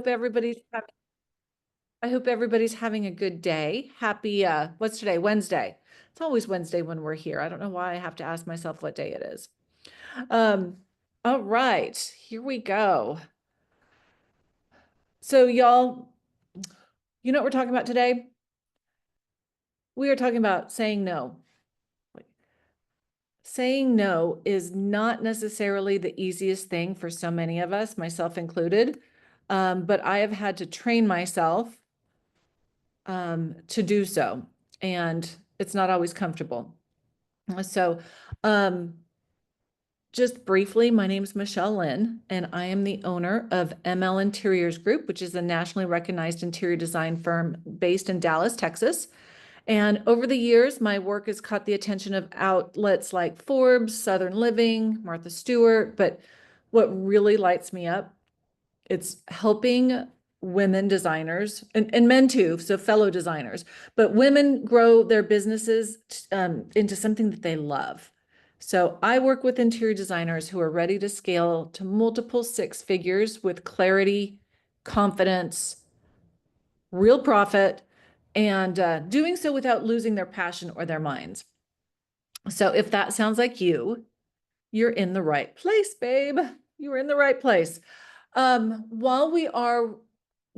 I hope everybody's having a good day. Happy, what's today? Wednesday. It's always Wednesday when we're here. I don't know why I have to ask myself what day it is. Um, all right, here we go. So y'all, you know what we're talking about today? We are talking about saying no. Saying no is not necessarily the easiest thing for so many of us, myself included. But I have had to train myself to do so, and it's not always comfortable. So, just briefly, my name is Michelle Lynn, and I am the owner of ML Interiors Group, which is a nationally recognized interior design firm based in Dallas, Texas. And over the years, my work has caught the attention of outlets like Forbes, Southern Living, Martha Stewart. But what really lights me up, it's helping women designers and men too, so fellow designers, but women grow their businesses into something that they love. So I work with interior designers who are ready to scale to multiple six figures with clarity, confidence, real profit, and doing so without losing their passion or their minds. So if that sounds like you, you're in the right place, babe. You're in the right place. While we are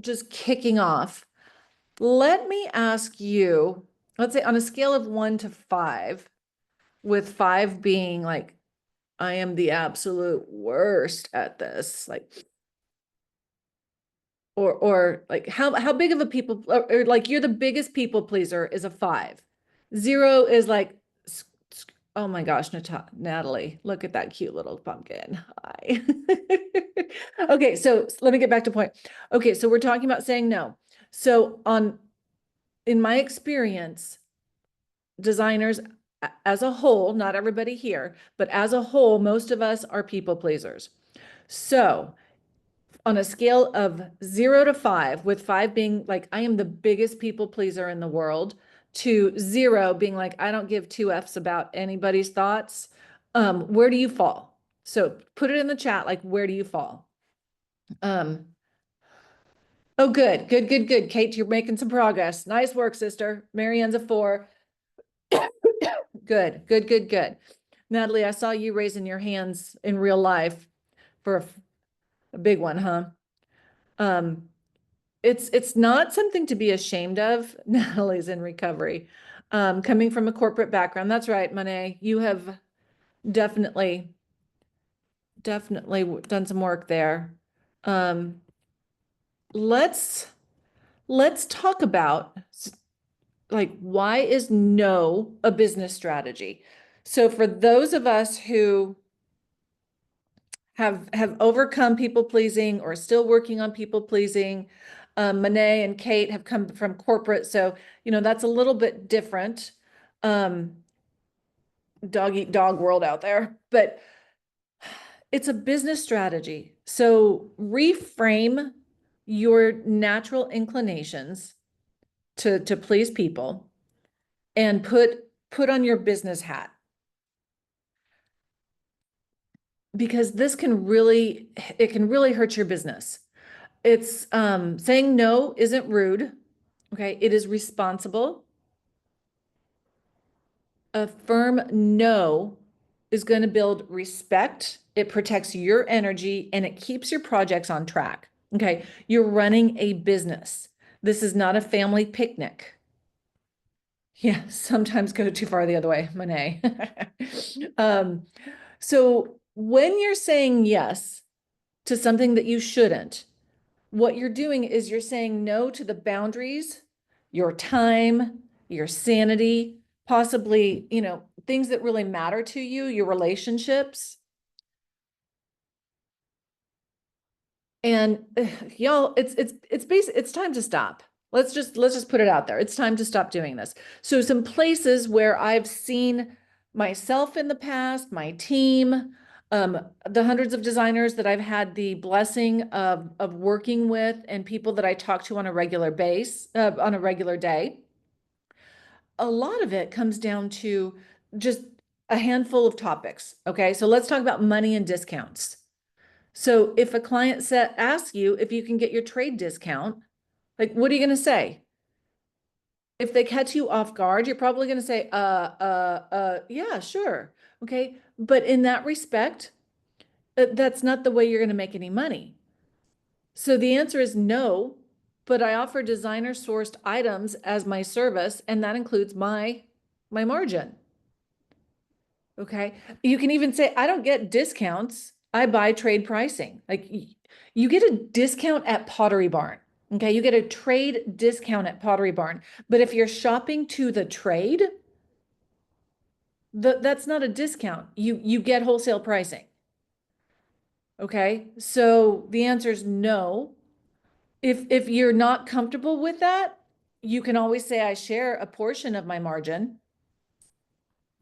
just kicking off, let me ask you, let's say on a scale of 1 to 5, with 5 being like, I am the absolute worst at this, like, or like how big of a people, or like you're the biggest people pleaser is a 5. 0 is like, oh my gosh, Natalie, look at that cute little pumpkin. Hi. Okay, so let me get back to point. Okay, so we're talking about saying no. So in my experience, designers as a whole, not everybody here, but as a whole, most of us are people pleasers. So on a scale of 0 to 5, with 5 being like, I am the biggest people pleaser in the world, to 0 being like, I don't give 2 Fs about anybody's thoughts, where do you fall? So put it in the chat, like, where do you fall? Oh, good. Kate, you're making some progress. Nice work, sister. Marianne's a 4. Good. Natalie, I saw you raising your hands in real life for a big one, huh? It's not something to be ashamed of. Natalie's in recovery. Coming from a corporate background. That's right, Monet. You have definitely done some work there. Let's talk about, like, why is no a business strategy? So for those of us who have overcome people pleasing or still working on people pleasing, Monet and Kate have come from corporate, so that's a little bit different. Dog eat dog world out there, but it's a business strategy. So reframe your natural inclinations to please people and put on your business hat, because this can really hurt your business. It's saying no isn't rude. Okay, it is responsible. A firm no is going to build respect. It protects your energy and it keeps your projects on track. Okay, you're running a business. This is not a family picnic. Yeah, sometimes go too far the other way, Monet. So when you're saying yes to something that you shouldn't, what you're doing is you're saying no to the boundaries, your time, your sanity, possibly, things that really matter to you, your relationships. And y'all, it's time to stop. Let's just put it out there. It's time to stop doing this. So some places where I've seen myself in the past, my team, the hundreds of designers that I've had the blessing of working with, and people that I talk to on a regular on a regular day. A lot of it comes down to just a handful of topics. Okay, so let's talk about money and discounts. So if a client asks you if you can get your trade discount, like, what are you going to say? If they catch you off guard, you're probably going to say, yeah, sure. Okay. But in that respect, that's not the way you're going to make any money. So the answer is no, but I offer designer sourced items as my service, and that includes my margin. Okay. You can even say, I don't get discounts. I buy trade pricing. Like you get a discount at Pottery Barn. Okay. You get a trade discount at Pottery Barn. But if you're shopping to the trade, that's not a discount. You get wholesale pricing. Okay. So the answer is no. If you're not comfortable with that, you can always say I share a portion of my margin.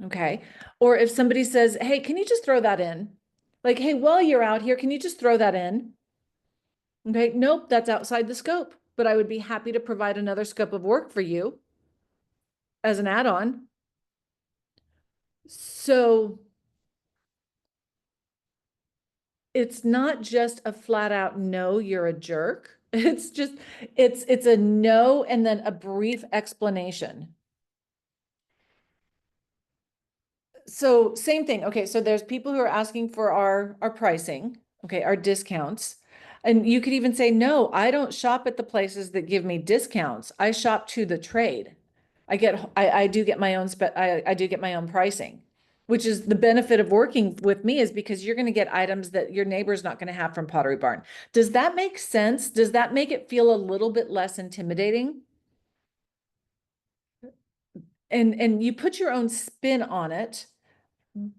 Okay. Or if somebody says, hey, can you just throw that in? Like, hey, while you're out here, can you just throw that in? Okay. Nope, that's outside the scope, but I would be happy to provide another scope of work for you as an add-on. So it's not just a flat out no, you're a jerk. It's just, it's a no and then a brief explanation. So same thing. Okay, so there's people who are asking for our pricing, okay, our discounts. And you could even say, no, I don't shop at the places that give me discounts. I shop to the trade. I do get my own I do get my own pricing, which is the benefit of working with me is because you're going to get items that your neighbor's not going to have from Pottery Barn. Does that make sense? Does that make it feel a little bit less intimidating? And you put your own spin on it.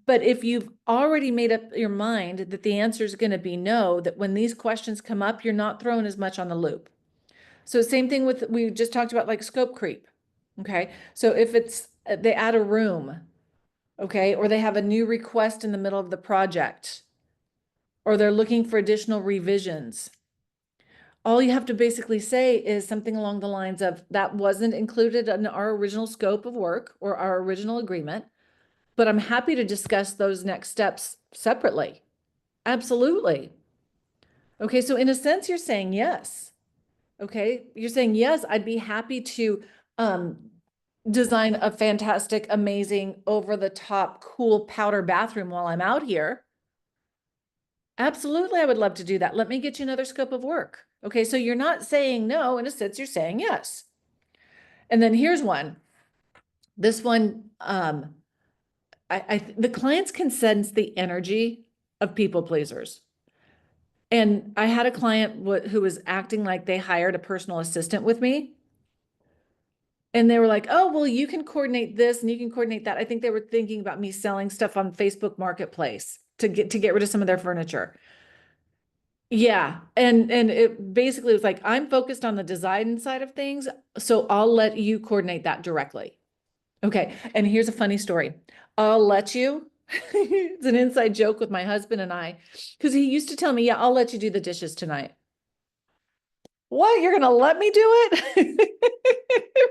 But if you've already made up your mind that the answer is going to be no, that when these questions come up, you're not thrown as much on the loop. So same thing with, we just talked about like scope creep. Okay. So if it's, they add a room, okay, or they have a new request in the middle of the project, or they're looking for additional revisions. All you have to basically say is something along the lines of that wasn't included in our original scope of work or our original agreement, but I'm happy to discuss those next steps separately. Absolutely. Okay, so in a sense, you're saying yes. Okay, you're saying yes, I'd be happy to um, design a fantastic, amazing, over the top, cool powder bathroom while I'm out here. Absolutely, I would love to do that. Let me get you another scope of work. Okay, so you're not saying no, in a sense, you're saying yes. And then here's one. This one, the clients can sense the energy of people pleasers. And I had a client who was acting like they hired a personal assistant with me. And they were like, oh, well, you can coordinate this and you can coordinate that. I think they were thinking about me selling stuff on Facebook Marketplace to get rid of some of their furniture. Yeah. And it basically was like, I'm focused on the design side of things, so I'll let you coordinate that directly. Okay. And here's a funny story. I'll let you. It's an inside joke with my husband and I, because he used to tell me, yeah, I'll let you do the dishes tonight. What? You're gonna let me do it?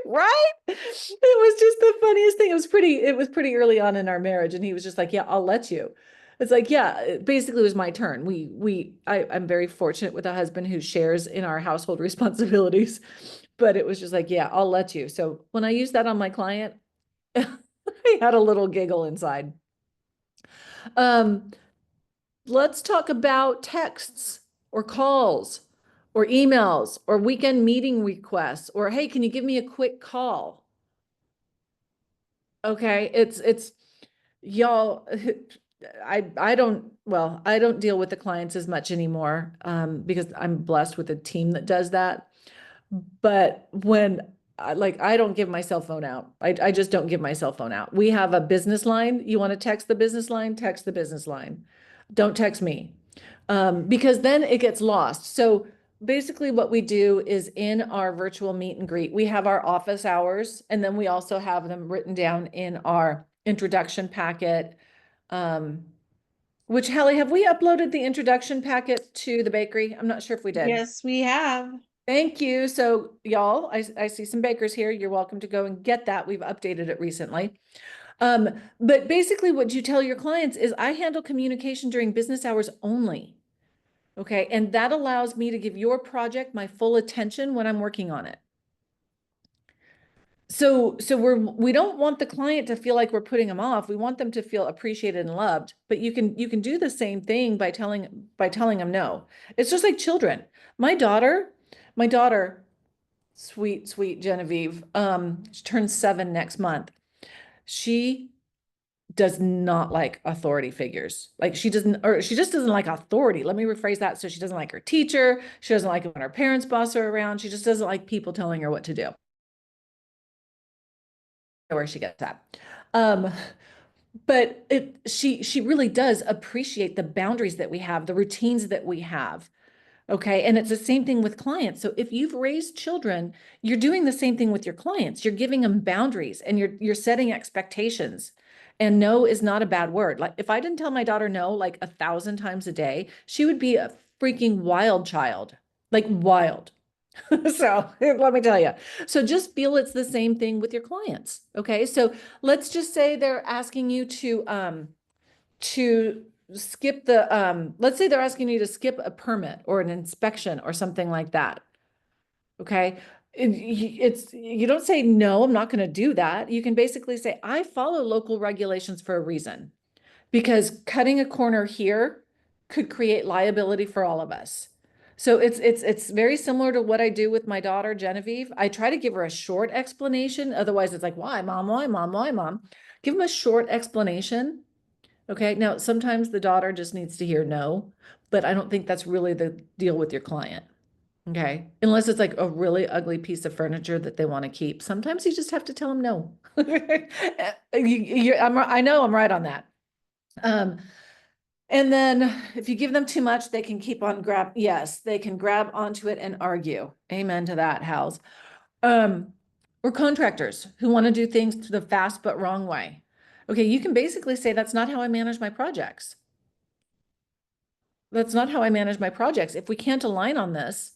Right? It was just the funniest thing. It was pretty early on in our marriage, and he was just like, yeah, I'll let you. It's like, yeah, it basically was my turn. I'm very fortunate with a husband who shares in our household responsibilities, but it was just like, yeah, I'll let you. So when I used that on my client, I had a little giggle inside. Um, let's talk about texts or calls or emails or weekend meeting requests or, hey, can you give me a quick call? Okay, it's y'all, I don't, well, I don't deal with the clients as much anymore because I'm blessed with a team that does that. But when I don't give my cell phone out. I just don't give my cell phone out. We have a business line. You want to text the business line, text the business line. Don't text me. Because then it gets lost. So basically what we do is in our virtual meet and greet, we have our office hours, and then we also have them written down in our introduction packet. Which, Hallie, have we uploaded the introduction packet to the bakery? I'm not sure if we did. Yes, we have. Thank you. So y'all, I see some bakers here. You're welcome to go and get that. We've updated it recently. But basically what you tell your clients is I handle communication during business hours only. Okay. And that allows me to give your project my full attention when I'm working on it. So we don't want the client to feel like we're putting them off. We want them to feel appreciated and loved. But you can do the same thing by telling them no. It's just like children. My daughter, sweet Genevieve, she turns 7 next month. She does not like authority figures. Like she doesn't, or she just doesn't like authority. Let me rephrase that. So she doesn't like her teacher. She doesn't like it when her parents boss her around. She just doesn't like people telling her what to do. Where she gets at. Um, but she really does appreciate the boundaries that we have, the routines that we have. Okay. And it's the same thing with clients. So if you've raised children, you're doing the same thing with your clients. You're giving them boundaries and you're setting expectations. And no is not a bad word. Like if I didn't tell my daughter no like 1,000 times a day, she would be a freaking wild child, like wild. So let me tell you. So just feel it's the same thing with your clients. Okay. So let's just say they're asking you to skip let's say they're asking you to skip a permit or an inspection or something like that. Okay. You don't say, no, I'm not going to do that. You can basically say, I follow local regulations for a reason, because cutting a corner here could create liability for all of us. So it's very similar to what I do with my daughter Genevieve. I try to give her a short explanation. Otherwise, it's like, why, mom? Why, mom? Why, mom? Give them a short explanation. Okay. Now, sometimes the daughter just needs to hear no, but I don't think that's really the deal with your client. Okay. Unless it's like a really ugly piece of furniture that they want to keep. Sometimes you just have to tell them no. I know I'm right on that. Um, and then if you give them too much, they can keep on yes, they can grab onto it and argue. Amen to that, Hals. Um, or contractors who want to do things the fast but wrong way. Okay, you can basically say that's not how I manage my projects. That's not how I manage my projects. If we can't align on this,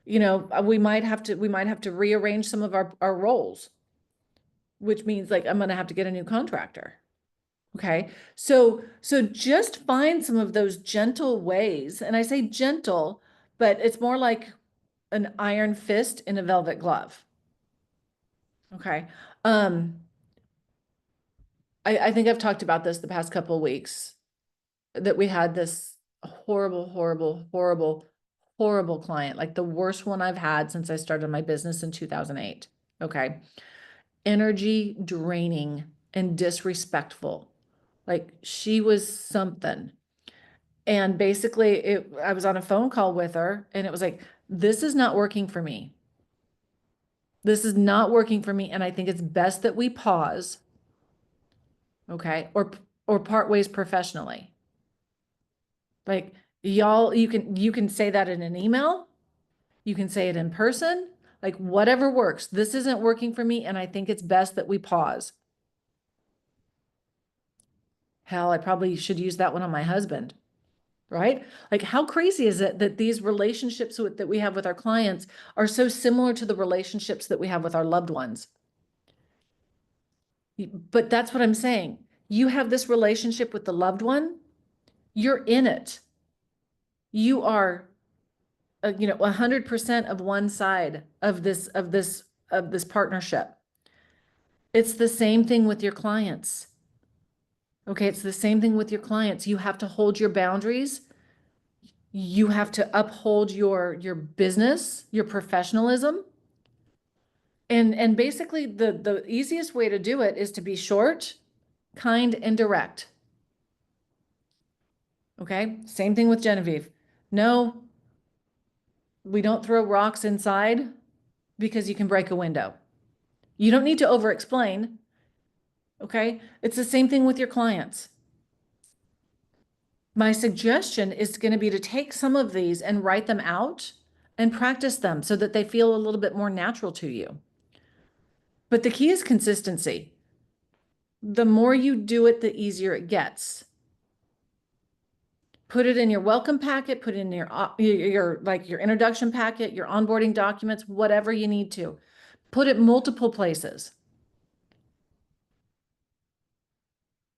we might have to rearrange some of our roles, which means like I'm gonna have to get a new contractor. Okay. So just find some of those gentle ways. And I say gentle, but it's more like an iron fist in a velvet glove. Okay. Um, I think I've talked about this the past couple of weeks, that we had this horrible client, like the worst one I've had since I started my business in 2008. Okay. Energy draining and disrespectful. Like she was something. And basically I was on a phone call with her and it was like, this is not working for me. This is not working for me. And I think it's best that we pause. Okay. Or part ways professionally. Like y'all, you can say that in an email. You can say it in person, like whatever works. This isn't working for me. And I think it's best that we pause. Hell, I probably should use that one on my husband. Right? Like, how crazy is it that these relationships that we have with our clients are so similar to the relationships that we have with our loved ones? But that's what I'm saying. You have this relationship with the loved one, you're in it. You are, 100% of one side of this partnership. It's the same thing with your clients. Okay, it's the same thing with your clients. You have to hold your boundaries. You have to uphold your business, your professionalism. And basically the easiest way to do it is to be short, kind, and direct. Okay? Same thing with Genevieve. No, we don't throw rocks inside because you can break a window. You don't need to over explain. Okay? It's the same thing with your clients. My suggestion is going to be to take some of these and write them out and practice them so that they feel a little bit more natural to you. But the key is consistency. The more you do it, the easier it gets. Put it in your welcome packet, put it in your introduction packet, your onboarding documents, whatever you need to. Put it multiple places.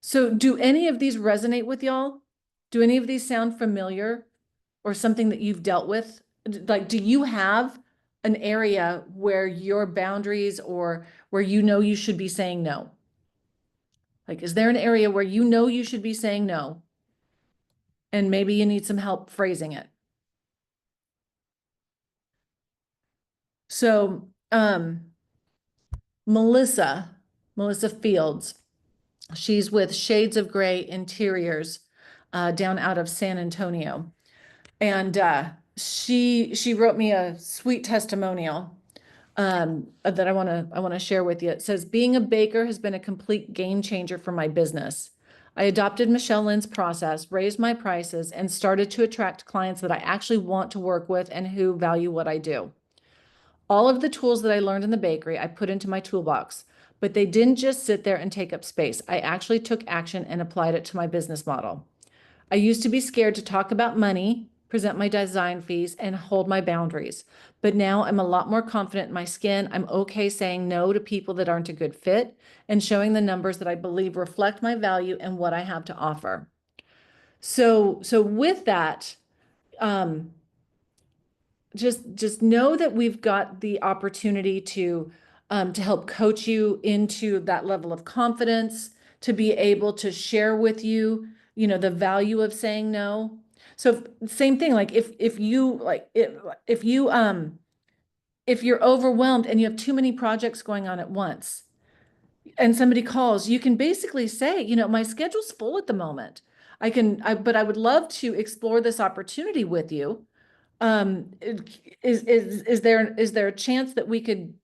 So do any of these resonate with y'all? Do any of these sound familiar? or something that you've dealt with? Like, do you have an area where your boundaries or where you know you should be saying no? Like, is there an area where you know you should be saying no? And maybe you need some help phrasing it. So, Melissa, Melissa Fields, she's with Shades of Gray Interiors, down out of San Antonio. And she wrote me a sweet testimonial that I want to share with you. It says, being a baker has been a complete game changer for my business. I adopted Michelle Lynn's process, raised my prices, and started to attract clients that I actually want to work with and who value what I do. All of the tools that I learned in the bakery, I put into my toolbox, but they didn't just sit there and take up space. I actually took action and applied it to my business model. I used to be scared to talk about money, present my design fees, and hold my boundaries. But now I'm a lot more confident in my skin. I'm okay saying no to people that aren't a good fit and showing the numbers that I believe reflect my value and what I have to offer. So with that, um, just know that we've got the opportunity to help coach you into that level of confidence, to be able to share with you, the value of saying no. So same thing, like if you like if you if you're overwhelmed and you have too many projects going on at once and somebody calls, you can basically say, my schedule's full at the moment. But I would love to explore this opportunity with you. Is there a chance that we could,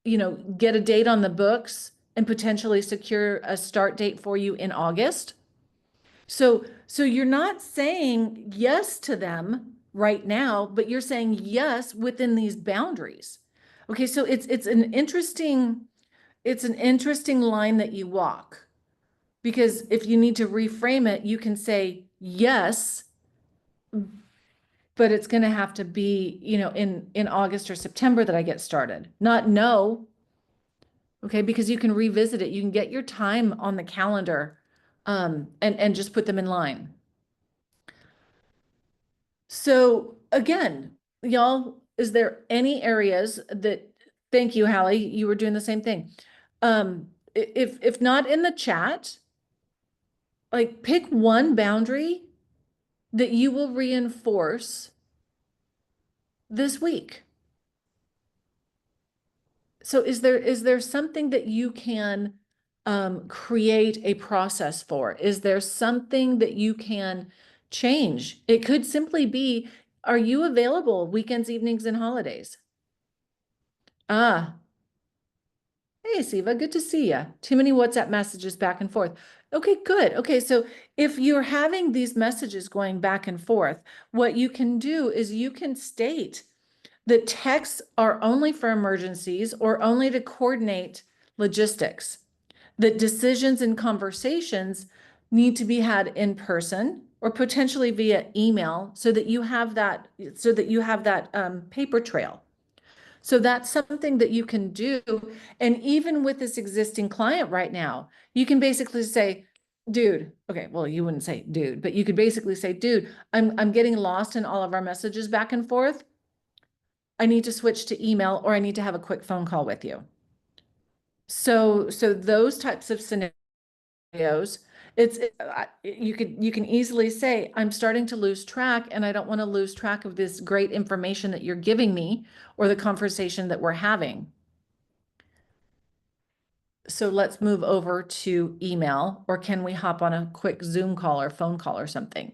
get a date on the books and potentially secure a start date for you in August? So you're not saying yes to them right now, but you're saying yes within these boundaries. Okay, so it's an interesting line that you walk, because if you need to reframe it, you can say yes, but it's going to have to be, in August or September that I get started, not no. Okay, because you can revisit it. You can get your time on the calendar, and just put them in line. So again, y'all, is there any areas that, thank you, Hallie, you were doing the same thing. If not in the chat, like pick one boundary that you will reinforce this week. So is there something that you can create a process for? Is there something that you can change? It could simply be, are you available weekends, evenings, and holidays? Ah, hey, Siva, good to see you. Too many WhatsApp messages back and forth. Okay, good. Okay, so if you're having these messages going back and forth, what you can do is you can state that texts are only for emergencies or only to coordinate logistics, that decisions and conversations need to be had in person or potentially via email, so that you have that paper trail. So that's something that you can do. And even with this existing client right now, you can basically say, dude, okay, well, you wouldn't say dude, but you could basically say, dude, I'm getting lost in all of our messages back and forth. I need to switch to email, or I need to have a quick phone call with you. So those types of scenarios, you can easily say, I'm starting to lose track, and I don't want to lose track of this great information that you're giving me or the conversation that we're having. So let's move over to email, or can we hop on a quick Zoom call or phone call or something?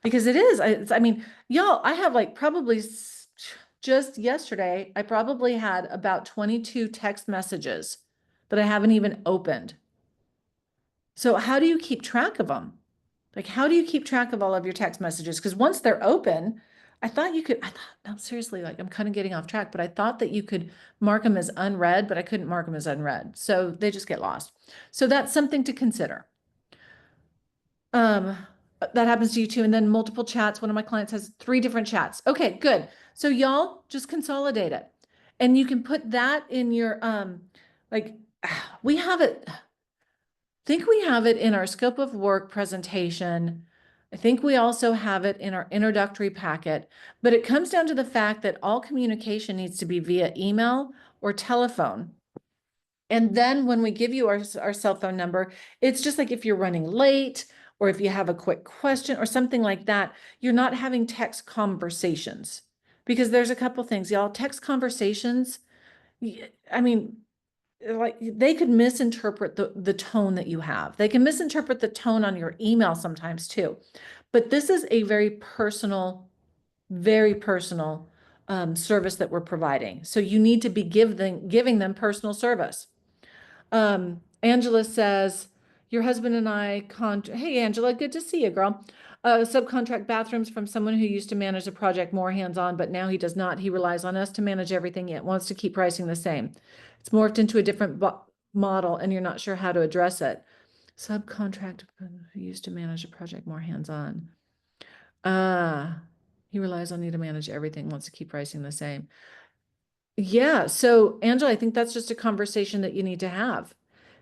Because I mean, y'all, I have like probably just yesterday, I probably had about 22 text messages that I haven't even opened. So how do you keep track of them? Like, how do you keep track of all of your text messages? Because once they're open, no, seriously, like I'm kind of getting off track, but I thought that you could mark them as unread, but I couldn't mark them as unread. So they just get lost. So that's something to consider. That happens to you too. And then multiple chats. One of my clients has 3 different chats. Okay, good. So y'all just consolidate it. And you can put that in your, like, we have it in our scope of work presentation. I think we also have it in our introductory packet, but it comes down to the fact that all communication needs to be via email or telephone. And then when we give you our cell phone number, it's just like if you're running late or if you have a quick question or something like that, you're not having text conversations. Because there's a couple things, y'all. Text conversations, I mean, like they could misinterpret the tone that you have. They can misinterpret the tone on your email sometimes too. But this is a very personal service that we're providing. So you need to be giving them personal service. Angela says, your husband and I hey, Angela, good to see you, girl. Subcontract bathrooms from someone who used to manage the project more hands-on, but now he does not. He relies on us to manage everything, yet wants to keep pricing the same. It's morphed into a different model, and you're not sure how to address it. Subcontract who used to manage the project more hands-on. He relies on you to manage everything, wants to keep pricing the same. Yeah. So Angela, I think that's just a conversation that you need to have.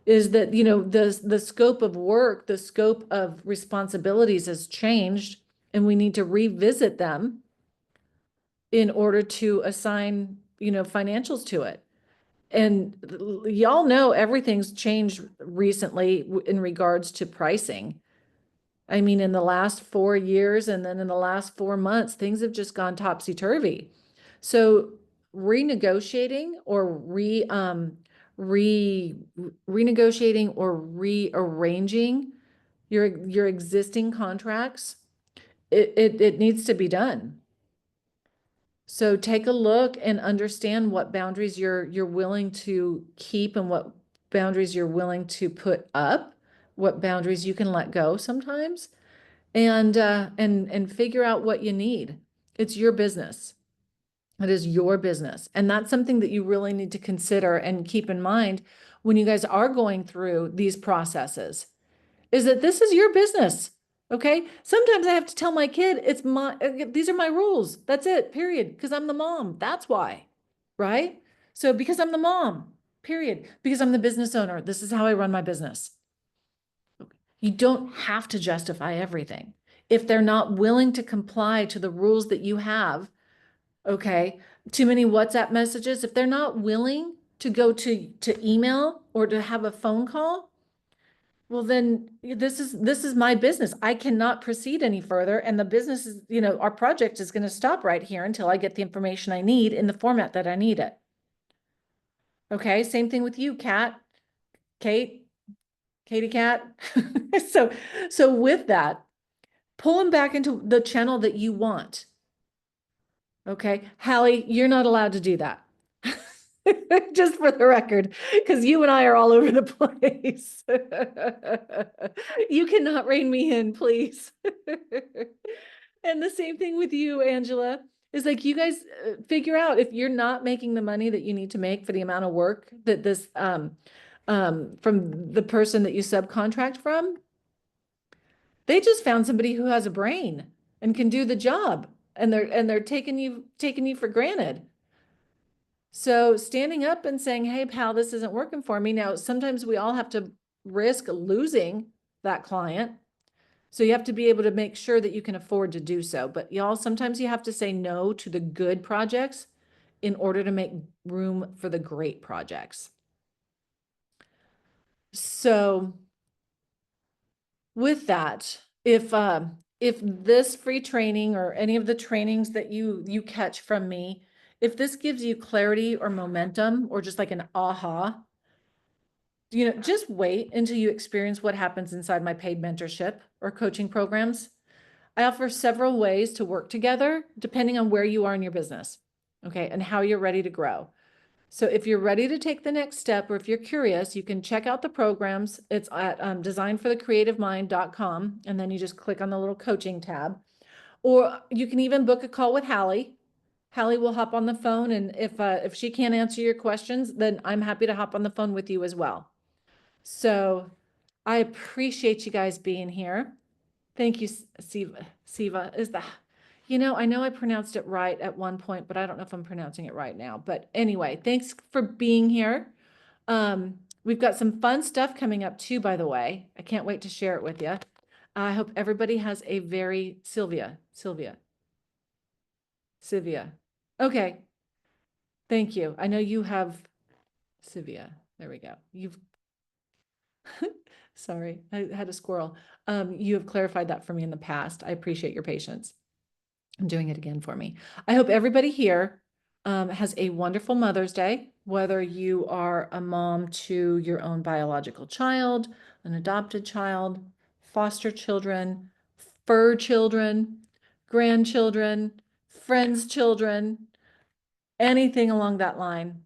Is that, you know, the scope of work, the scope of responsibilities has changed, and we need to revisit them in order to assign, you know, financials to it. And y'all know everything's changed recently in regards to pricing. I mean, in the last 4 years and then in the last 4 months, things have just gone topsy-turvy. So renegotiating or renegotiating or rearranging your existing contracts, it needs to be done. So take a look and understand what boundaries you're willing to keep and what boundaries you're willing to put up, what boundaries you can let go sometimes, and figure out what you need. It's your business. It is your business. And that's something that you really need to consider and keep in mind when you guys are going through these processes, is that this is your business. Okay. Sometimes I have to tell my kid, these are my rules. That's it, period. Because I'm the mom. That's why. Right. So because I'm the mom, period. Because I'm the business owner. This is how I run my business. You don't have to justify everything. If they're not willing to comply to the rules that you have, okay, too many WhatsApp messages, if they're not willing to go to email or to have a phone call, well, then this is my business. I cannot proceed any further. And the business is, you know, our project is going to stop right here until I get the information I need in the format that I need it. Okay, same thing with you, Katie Cat. So with that, pull them back into the channel that you want. Okay, Hallie, you're not allowed to do that. Just for the record, because you and I are all over the place. You cannot rein me in, please. And the same thing with you, Angela, is like you guys figure out if you're not making the money that you need to make for the amount of work that this from the person that you subcontract from. They just found somebody who has a brain and can do the job, and they're taking you for granted. So standing up and saying, hey, pal, this isn't working for me. Now, sometimes we all have to risk losing that client. So you have to be able to make sure that you can afford to do so. But y'all, sometimes you have to say no to the good projects in order to make room for the great projects. So with that, if this free training or any of the trainings that you catch from me, if this gives you clarity or momentum or just like an aha, you know, just wait until you experience what happens inside my paid mentorship or coaching programs. I offer several ways to work together depending on where you are in your business, okay, and how you're ready to grow. So if you're ready to take the next step, or if you're curious, you can check out the programs. It's at designforthecreativemind.com, and then you just click on the little coaching tab. Or you can even book a call with Hallie. Hallie will hop on the phone, and if she can't answer your questions, then I'm happy to hop on the phone with you as well. So I appreciate you guys being here. Thank you, Siva. Is that, you know, I know I pronounced it right at one point, but I don't know if I'm pronouncing it right now. But anyway, thanks for being here. We've got some fun stuff coming up too, by the way. I can't wait to share it with you. I hope everybody has a very, Sylvia. Okay, thank you. I know you have Sylvia. There we go. You've, sorry, I had a squirrel. You have clarified that for me in the past. I appreciate your patience. I'm doing it again for me. I hope everybody here has a wonderful Mother's Day, whether you are a mom to your own biological child, an adopted child, foster children, fur children, grandchildren, friends' children, anything along that line.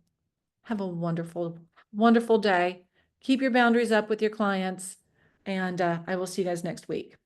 Have a wonderful, wonderful day. Keep your boundaries up with your clients, and I will see you guys next week.